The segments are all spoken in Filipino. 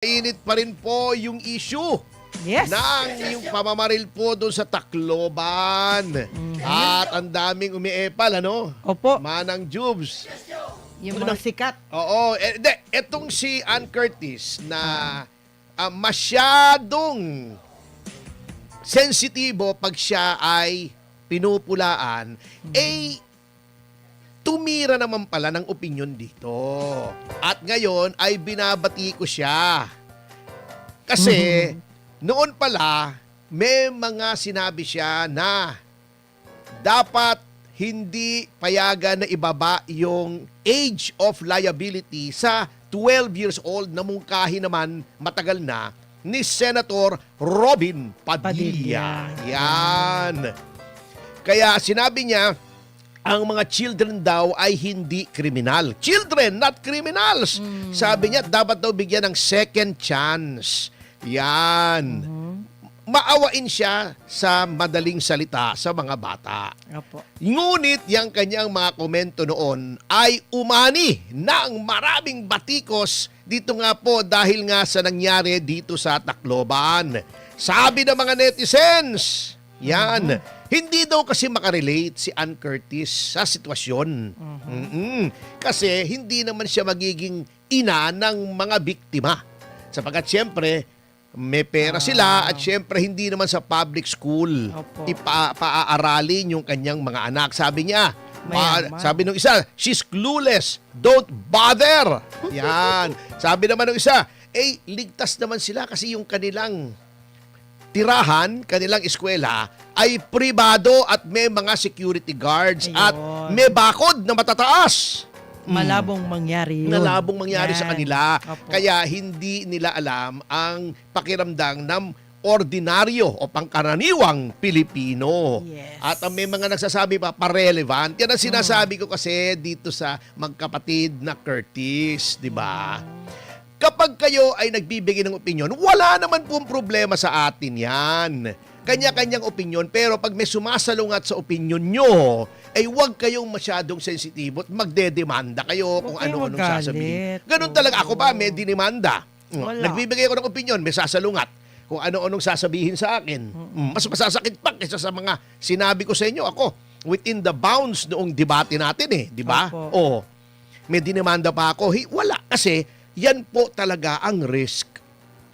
Init pa rin po yung issue Yes. ng yung pamamaril po doon sa Tacloban. At ang daming umiepal, ano? Opo. Manang Jubes. Yung mga sikat. Oo. Etong si Ann Curtis na masyadong sensitibo pag siya ay pinupulaan, tumira naman pala ng opinyon dito. At ngayon ay binabati ko siya. Kasi noon pala may mga sinabi siya na dapat hindi payagan na ibaba yung age of liability sa 12 years old na mungkahi naman matagal na ni Senator Robin Padilla. Yan. Kaya sinabi niya, ang mga children daw ay hindi kriminal. Children, not criminals. Sabi niya, dapat daw bigyan ng second chance. Yan. Maawain siya sa madaling salita sa mga bata. Opo. Ngunit yung kanyang mga komento noon ay umani ng maraming batikos dito nga po dahil nga sa nangyari dito sa Tacloban. Sabi ng mga netizens, yan, hindi daw kasi makarelate si Ann Curtis sa sitwasyon. Kasi hindi naman siya magiging ina ng mga biktima. Sapagkat siyempre, may pera sila at siyempre hindi naman sa public school Opo. paaralin yung kanyang mga anak. Sabi niya, Mayaman. sabi nung isa, she's clueless, don't bother. Yan. Sabi naman nung isa, ligtas naman sila kasi yung kanilang tirahan, kanilang eskwela ay pribado at may mga security guards at Ayun. may bakod na matataas. Malabong mangyari yun. Malabong mangyari sa Yan. kanila. Opo. Kaya hindi nila alam ang pakiramdam ng ordinaryo o pangkaraniwang Pilipino. Yes. At may mga nagsasabi pa, pa-relevant. Yan ang sinasabi ko kasi dito sa magkapatid na Curtis, di ba? Kapag kayo ay nagbibigay ng opinyon, wala naman pong problema sa atin yan. Kanya-kanyang opinyon, pero pag may sumasalungat sa opinyon nyo, ay huwag kayong masyadong sensitibo at magdedemanda kayo kung Huwag kayong ano-anong magalit. sasabihin. Ganun talaga ako ba, may dinimanda. Wala. Nagbibigay ako ng opinyon, may sasalungat kung ano-anong sasabihin sa akin. Mas masasakit pa kaysa sa mga sinabi ko sa inyo. Ako, within the bounds noong debate natin di ba? Opo. Oo. May dinimanda pa ako. Wala kasi yan po talaga ang risk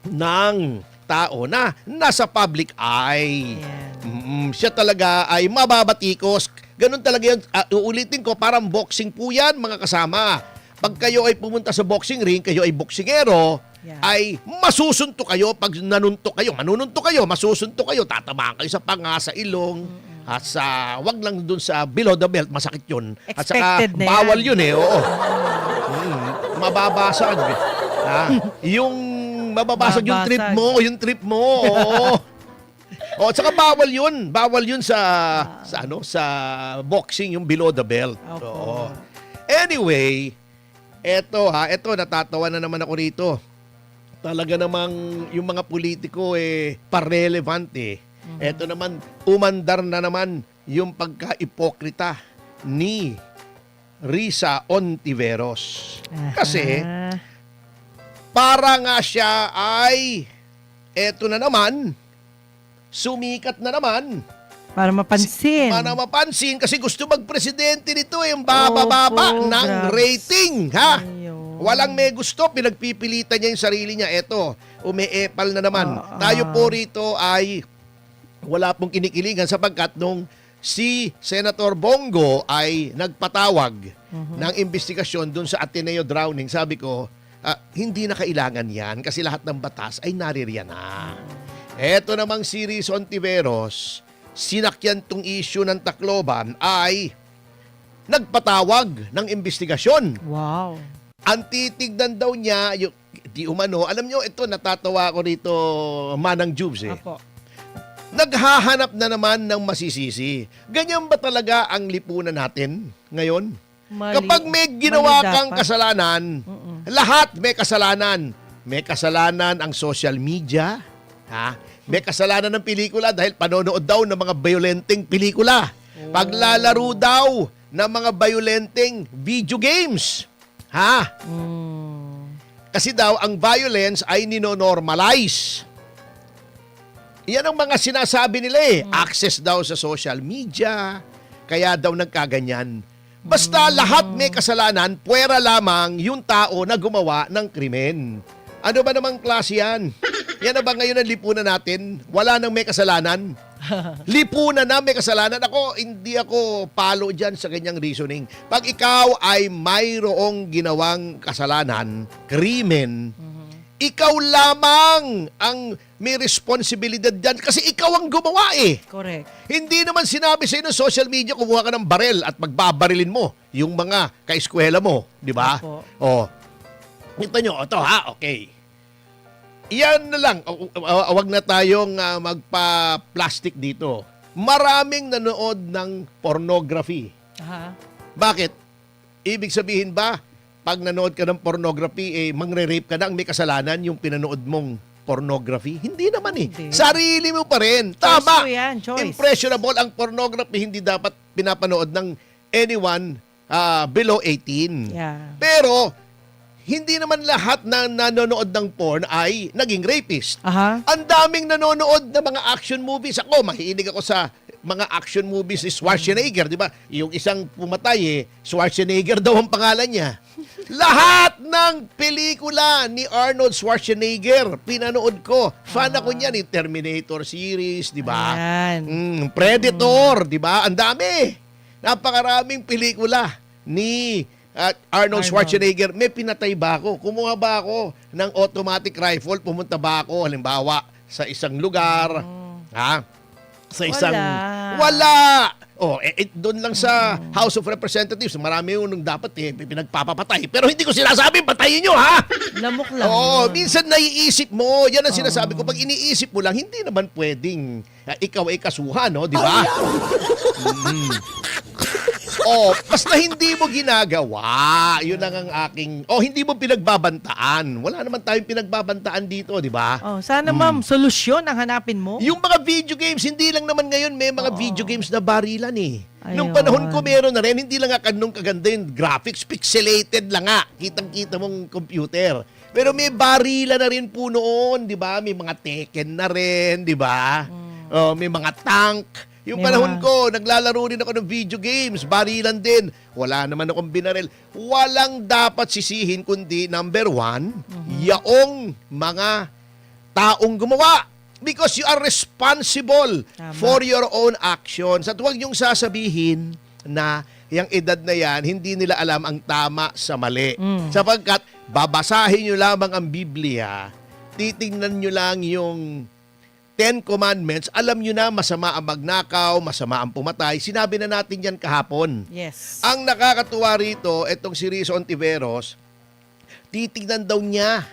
ng tao na nasa public eye. Yan. Siya talaga ay mababatikos. Ganun talaga yun. Uulitin ko, parang boxing po yan, mga kasama. Pag kayo ay pumunta sa boxing ring, kayo ay boksingero, Yeah. ay masusunto kayo pag nanunto kayo. Manununto kayo, masusunto kayo, tatamaan kayo sa panga, sa ilong, at sa, wag lang dun sa below the belt, masakit yun. At saka, Expected na yan. bawal yun oo. Mababasag. Yung mababasag yung trip mo, oo. O, at saka bawal yun sa sa boxing, yung below the belt. Opo. Oo. Anyway, eto natatawa na naman ako rito. Talaga namang yung mga politiko pa-relevant Eto naman, umandar na naman yung pagka-ipokrita ni Risa Ontiveros. Kasi, para nga siya ay, eto na naman, sumikat na naman. Para mapansin. Para mapansin kasi gusto magpresidente nito yung bababa Opo, ng grabe. rating, ha? Ayun. Walang may gusto, pinagpipilitan niya yung sarili niya. Eto, umeepal na naman. Tayo po rito ay wala pong kinikilingan sapagkat nung si Senator Bongo ay nagpatawag ng investigasyon dun sa Ateneo drowning, sabi ko, hindi na kailangan yan kasi lahat ng batas ay naririyan na. Eto namang si Riz Ontiveros, sinakyan tong issue ng Tacloban ay nagpatawag ng investigasyon. Wow. Ang titignan daw niya, di umano, alam nyo, ito natatawa ko rito, Manang Jubes Apo. Naghahanap na naman ng masisisi. Ganyan ba talaga ang lipunan natin ngayon? Mali. Kapag may ginawa Mali kang dapat. kasalanan, lahat may kasalanan. May kasalanan ang social media, May kasalanan ng pelikula dahil panonood daw ng mga violenteng pelikula. Paglalaro daw ng mga violenteng video games. Kasi daw, ang violence ay ninonormalize. Yan ang mga sinasabi nila eh. Access daw sa social media, kaya daw nagkaganyan. Basta lahat may kasalanan, puwera lamang yung tao na gumawa ng krimen. Ano ba namang klase yan? Yan na ba ngayon ang lipunan natin? Wala nang may kasalanan? Lipunan na may kasalanan. Hindi ako palo dyan sa ganyang reasoning. Pag ikaw ay mayroong ginawang kasalanan, krimen, ikaw lamang ang may responsibilidad dyan kasi ikaw ang gumawa eh. Correct. Hindi naman sinabi sa inyo sa social media kumuha ka ng barel at magbabarilin mo yung mga kaeskwela mo, di ba? Opo. Oh. Kita nyo, ito ha, okay. Iyan na lang, wag na tayong magpa-plastic dito. Maraming nanood ng pornography. Aha. Bakit? Ibig sabihin ba, pag nanood ka ng pornography, mangre-rape ka na, ang may kasalanan yung pinanood mong pornography? Hindi naman eh. Hindi. Sarili mo pa rin. Tama. Choice mo yan, choice. Impressionable. Ang pornography hindi dapat pinapanood ng anyone below 18. Yeah. Pero, hindi naman lahat na nanonood ng porn ay naging rapist. Aha. Ang daming nanonood ng mga action movies. Ako, mahilig ako sa mga action movies ni Schwarzenegger, di ba? Yung isang pumatay Schwarzenegger daw ang pangalan niya. Lahat ng pelikula ni Arnold Schwarzenegger, pinanood ko. Fan ako niyan, yung Terminator series, di ba? Ayan. Predator, di ba? Ang dami. Napakaraming pelikula ni Arnold Schwarzenegger. May pinatay ba ako? Kumuha ba ako ng automatic rifle? Pumunta ba ako, halimbawa, sa isang lugar? Ha? Sa isang... Wala! Doon lang sa House of Representatives, marami yung dapat pinagpapapatay. Pero hindi ko sinasabi, patayin nyo, ha? Lamok lang. Oo, yun. minsan naiisip mo. Yan ang sinasabi ko. Pag iniisip mo lang, hindi naman pwedeng ikaw ay kasuhan, no? Di ba? Basta hindi mo ginagawa. Yun ang aking... hindi mo pinagbabantaan. Wala naman tayong pinagbabantaan dito, di ba? Sana ma'am, solusyon ang hanapin mo. Yung mga video games, hindi lang naman ngayon may mga video games na barilan eh. Nung Ayun. panahon ko meron na rin, hindi lang nga kanong kaganda yung graphics, pixelated lang nga. Kitang-kita mong computer. Pero may barila na rin po noon, di ba? May mga Tekken na rin, di ba? May mga tank. Yung May panahon mga- ko, naglalaro din ako ng video games, barilan din. Wala naman akong binaril. Walang dapat sisihin kundi number one, yaong mga taong gumawa. Because you are responsible Tama. for your own actions. At huwag niyong sasabihin na yung edad na yan, hindi nila alam ang tama sa mali. Sapagkat babasahin niyo lamang ang Biblia, titingnan niyo lang yung 10 Commandments, alam nyo na masama ang magnakaw, masama ang pumatay. Sinabi na natin yan kahapon. Yes. Ang nakakatuwa rito, itong si Rizzo Ontiveros, titignan daw niya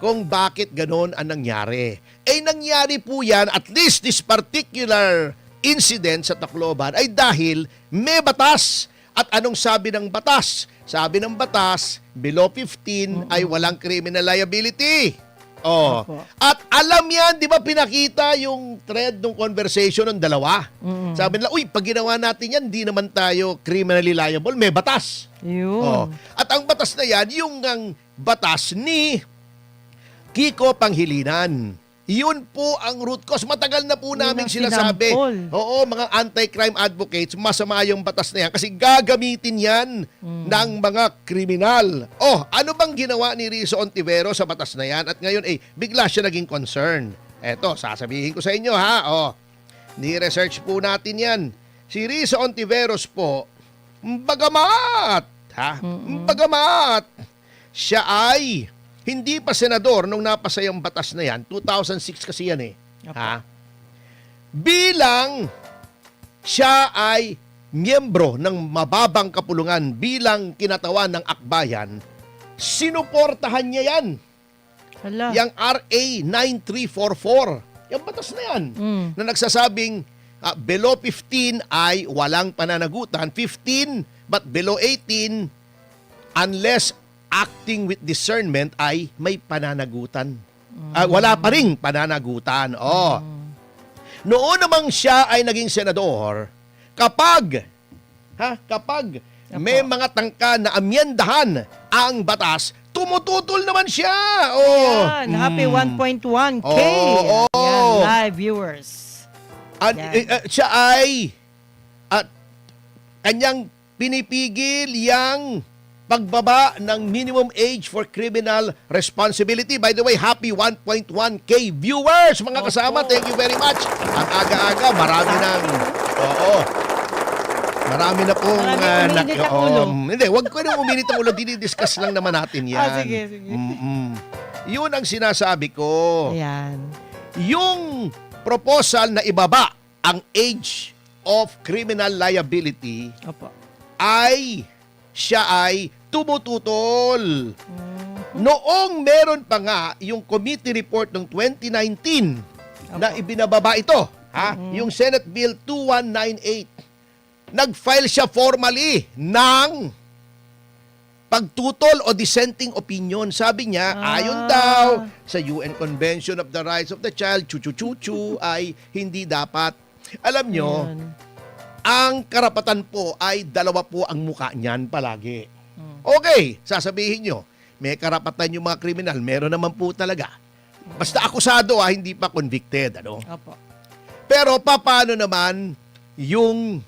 kung bakit ganon ang nangyari. Nangyari po yan, at least this particular incident sa Tacloban ay dahil may batas. At anong sabi ng batas? Sabi ng batas, below 15 ay walang criminal liability. Opo. At alam yan, di ba pinakita yung thread ng conversation ng dalawa? Sabi nila, pag ginawa natin yan, di naman tayo criminally liable. May batas. Yun. At ang batas na yan, yung ang batas ni Kiko Panghilinan. Yun po ang root cause. Matagal na po Yun namin ang sinasabi. sinampol. Oo, mga anti-crime advocates, masama yung batas na yan kasi gagamitin yan ng mga kriminal. Ano bang ginawa ni Rizzo Ontiveros sa batas na yan? At ngayon, bigla siya naging concern. Eto, sasabihin ko sa inyo ha. Ni-research po natin yan. Si Rizzo Ontiveros po, bagamat siya ay hindi pa senador nung napasa yung batas na yan. 2006 kasi yan Apo. Bilang siya ay miyembro ng mababang kapulungan bilang kinatawan ng akbayan, sinuportahan niya yan. Hala. Yang RA 9344. Yung batas na yan. Na nagsasabing below 15 ay walang pananagutan. 15 but below 18 unless acting with discernment ay may pananagutan. Wala pa ring pananagutan. Noon namang siya ay naging senador, kapag may mga tangka na amyendahan ang batas, tumututol naman siya. Oh. Yan, happy 1.1K. Oo. Yan, live viewers. At Yan. siya ay at kanyang pinipigil yang pagbaba ng minimum age for criminal responsibility. By the way, happy 1.1K viewers, mga kasama. Opo. Thank you very much. Ang aga-aga, marami ng... Oo. Marami na pong... Marami uminit ang ulo. Hindi, wag ko nang uminit ang ulo. Dinidiscuss lang naman natin yan. Sige. Yun ang sinasabi ko. Ayan. Yung proposal na ibaba ang age of criminal liability Opo. ay siya ay tumututol. Noong meron pa nga yung committee report ng 2019 na ibinababa ito, yung Senate Bill 2198, nag-file siya formally ng pagtutol o dissenting opinion. Sabi niya, ayon daw sa UN Convention of the Rights of the Child, chuchu-chuchu, ay hindi dapat. Alam nyo, Ayan. ang karapatan po ay dalawa po ang mukha niyan palagi. Okay, sasabihin nyo, may karapatan yung mga kriminal, meron naman po talaga. Basta akusado hindi pa convicted. Ano? Opo. Pero paano naman yung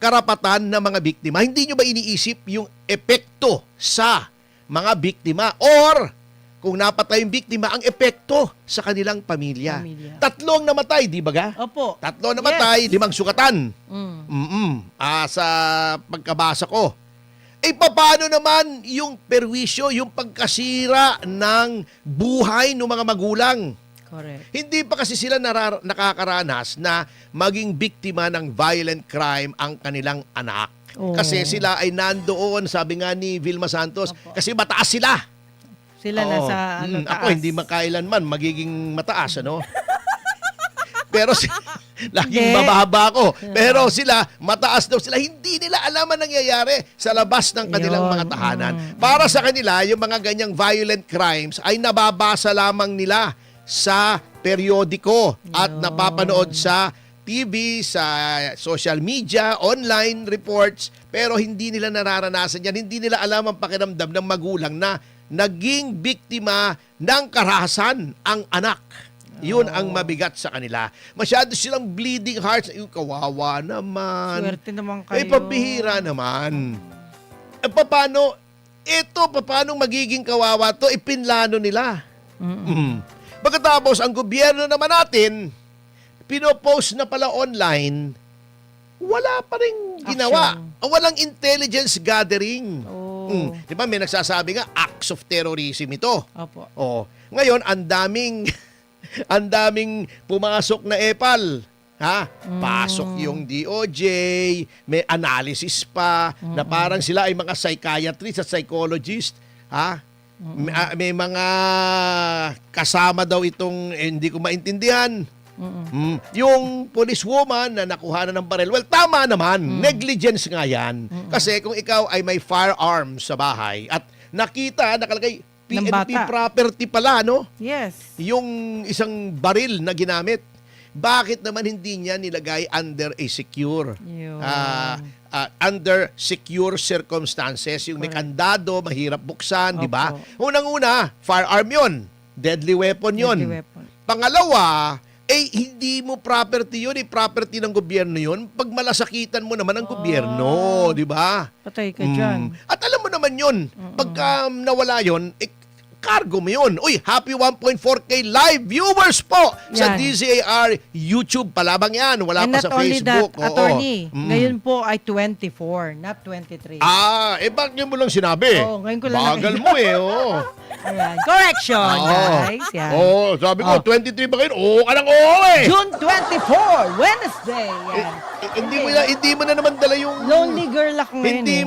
karapatan ng mga biktima? Hindi nyo ba iniisip yung epekto sa mga biktima? Or, kung napatay yung biktima, ang epekto sa kanilang pamilya. Tatlong namatay, di ba ga? Opo. Tatlo namatay, 5 sukatan. Mm. Sa pagkabasa ko. Paano naman yung perwisyo, yung pagkasira ng buhay ng mga magulang? Correct. Hindi pa kasi sila nakakaranas na maging biktima ng violent crime ang kanilang anak. Oo. Kasi sila ay nandoon, sabi nga ni Vilma Santos, Opo. kasi mataas sila. Sila Oo. nasa taas. Ako hindi makailanman magiging mataas, ano? Pero laging Hindi. bababa ako. Pero sila, mataas daw sila. Hindi nila alam ang nangyayari sa labas ng kanilang Yun. mga tahanan. Para sa kanila, yung mga ganyang violent crimes ay nababasa lamang nila sa periodiko at Yun. napapanood sa TV, sa social media, online reports, pero hindi nila nararanasan yan. Hindi nila alam ang pakiramdam ng magulang na naging biktima ng karahasan ang anak. Yun ang mabigat sa kanila. Masyado silang bleeding hearts. Yung kawawa naman. Swerte naman kayo. Pabihira naman. Paano magiging kawawa to? Ipinlano nila. Pagkatapos, ang gobyerno naman natin, pinopost na pala online, wala pa rin ginawa. Walang intelligence gathering. Oh. Di ba may nagsasabi nga, acts of terrorism ito. Opo. Ngayon, ang daming pumasok na EPAL. Pasok yung DOJ, may analysis pa, na parang sila ay mga psychiatrist at psychologist. May mga kasama daw itong hindi ko maintindihan. Yung policewoman na nakuha na ng baril. Well, tama naman. Negligence nga yan. Kasi kung ikaw ay may firearms sa bahay at nakita, nakalagay, Ng PNP bata. property pala, no? Yes. Yung isang baril na ginamit. Bakit naman hindi niya nilagay under a secure? Yun. Under secure circumstances. Yung may kandado, mahirap buksan, di ba? Opo. Unang-una, firearm yun. Deadly weapon yun. Deadly weapon. Pangalawa, hindi mo property yun, property ng gobyerno yun. Pag malasakitan mo naman ang gobyerno, di ba? Patay ka dyan. At alam mo naman yun, pagka nawala yun, cargo mo yun. Uy, happy 1.4K live viewers po sa Yan. DZAR YouTube. Palabang yan, wala And pa not sa only Facebook. that, attorney, ngayon po ay 24, not 23. Bakit mo lang sinabi? Ngayon ko lang Bagal mo Ayan. Correction, guys. Yan. Sabi ko, 23 ba kayo? Ka ng June 24, Wednesday. Yan. Hindi mo na naman dala yung... Lonely girl ako ngayon. Hindi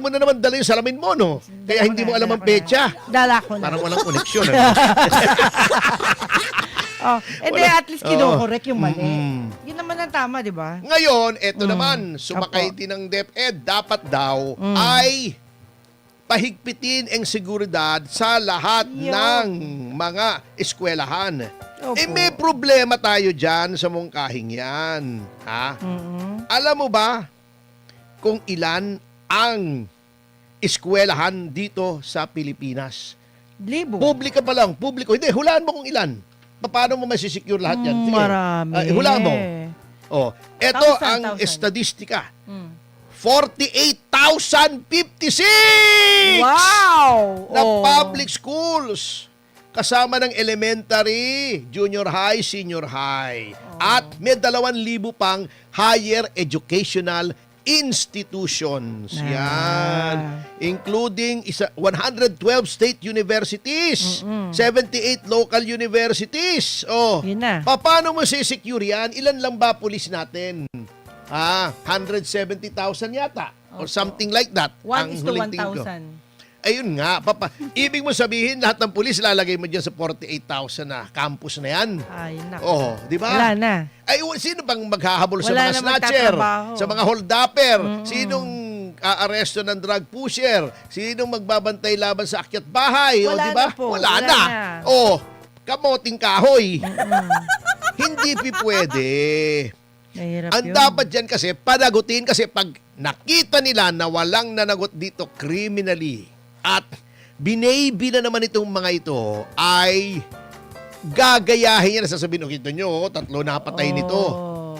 mo na naman dala yung salamin mo, no? Kaya hindi mo alam ang petsa. Dala ko na. Parang walang koneksyon. At least kino-correct yung mali. Yun naman ang tama, di ba? Ngayon, eto naman, sumakay din ng DepEd, dapat daw ay pahigpitin ang seguridad sa lahat ng mga eskwelahan. Opo. May problema tayo dyan sa mungkahing yan. Alam mo ba kung ilan ang eskwelahan dito sa Pilipinas. Libo. Publika pa lang, publiko. Hindi, hulaan mo kung ilan. Paano mo masisecure lahat yan? Sige. Marami. Hulaan mo. Oh, ito ang 1,000. estadistika. Mm. 48,056 Wow! na public schools. Kasama ng elementary, junior high, senior high. At may 2,000 pang higher educational institutions. Yan. Including 112 state universities, 78 local universities. Oh, Yun na. paano mo si-secure yan? Ilan lang ba pulis natin? 170,000 yata. Or something like that. 1:1,000. Ayun nga, ibig mo sabihin lahat ng pulis lalagay mo diyan sa 48,000 na campus na yan. Ay, naku. Oh, di ba? Wala na. Ay, sino bang maghahabol sa Wala mga na snatcher? magtatrabaho. Sa mga holdupper? Sinong aaresto ng drug pusher? Sinong magbabantay laban sa akyat bahay? Wala o, di ba? na po. Wala Wala na. na. Oh, kamoting kahoy. Hindi pwede. Mahirap Ang yun. dapat dyan kasi, panagutin kasi pag nakita nila na walang nanagot dito criminally at binaybi na naman itong mga ito, ay gagayahin yan. Sasabihin, kita nyo, 3 napatay nito.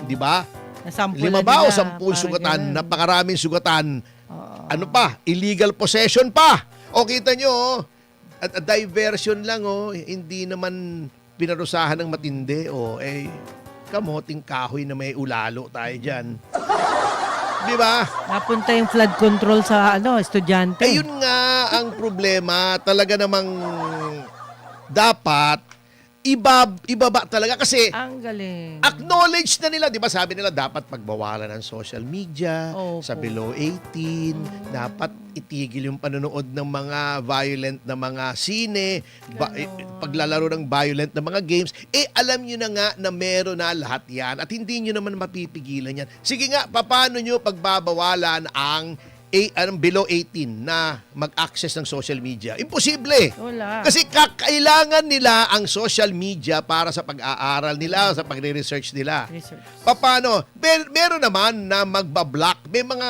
Di ba? Nasampu 5 na ba o nila, 10 parang sugatan? ganun. Napakaraming sugatan. Ano pa? Illegal possession pa. O kita nyo, at diversion lang, hindi naman pinarusahan ng matindi. Kamoting kahoy na may ulalo tayo dyan. Di ba? Napunta yung flood control sa estudyante. Ayun nga ang problema. Talaga namang dapat ibaba talaga kasi Ang galing. acknowledge na nila, 'di ba? Sabi nila dapat pagbawalan ng social media Opo. sa below 18, dapat itigil yung panonood ng mga violent na mga sine, paglalaro ng violent na mga games. Alam niyo na nga na meron na lahat 'yan at hindi niyo naman mapipigilan 'yan. Sige nga, paano niyo pagbabawalan ang below 18 na mag-access ng social media? Imposible. Wala. Kasi kakailangan nila ang social media para sa pag-aaral nila, sa pagre-research nila. Research. Paano? Meron naman na magbablock. May mga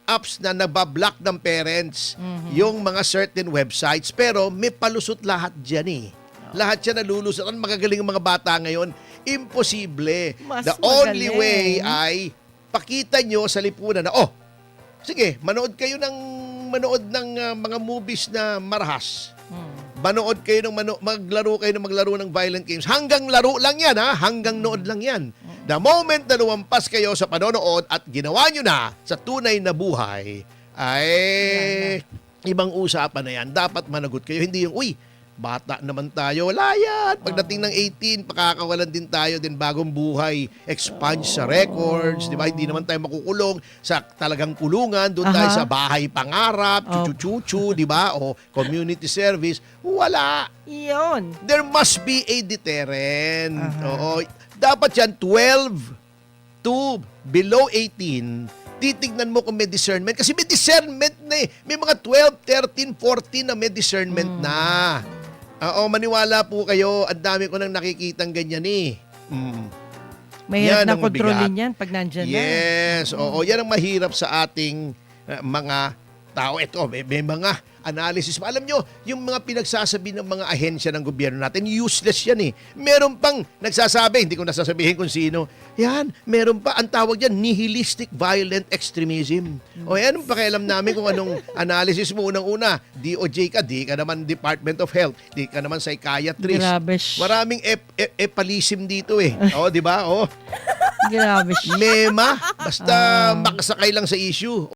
apps na nabablock ng parents yung mga certain websites, pero may palusot lahat dyan eh. Lahat yan nalulusot. Ang magagaling ng mga bata ngayon, imposible. Mas The only magaling. way ay pakita nyo sa lipunan na, sige, manood ng mga movies na marahas. Manood kayo maglaro ng violent games. Hanggang laro lang yan, ha? Hanggang nood lang yan. The moment na lumampas kayo sa panonood at ginawa nyo na sa tunay na buhay, ay ibang usapan na yan. Dapat managot kayo. Hindi yung, bata naman tayo. Wala yan. Pagdating ng 18, pakakawalan din tayo din bagong buhay. Expunge sa records. Di ba? Hindi naman tayo makukulong sa talagang kulungan. Doon tayo sa bahay pangarap, chuchu-chuchu, di ba? O community service. Wala. Iyon. There must be a deterrent. Oo. Dapat yan, 12 to below 18, titignan mo kung may discernment. Kasi may discernment na eh. May mga 12, 13, 14 na may discernment na. Maniwala po kayo. Ang dami ko nang nakikitang ganyan eh. Mahirap Yan na ang kontrolin mabigat. yan pag nandyan na. Yes. Oo. Yan ang mahirap sa ating mga tao. Ito, may mga analysis. Alam nyo, yung mga pinagsasabi ng mga ahensya ng gobyerno natin, useless yan eh. Meron pang nagsasabi, hindi ko nasasabihin kung sino. Yan, meron pa. Ang tawag yan, nihilistic violent extremism. O yan, ang pakialam namin kung anong analysis mo. Unang-una, DOJ ka, di ka naman Department of Health, di ka naman psychiatrist. Grabe. Maraming epalisim dito eh. O, di ba? O, Grabe. mema, basta makasakay lang sa issue.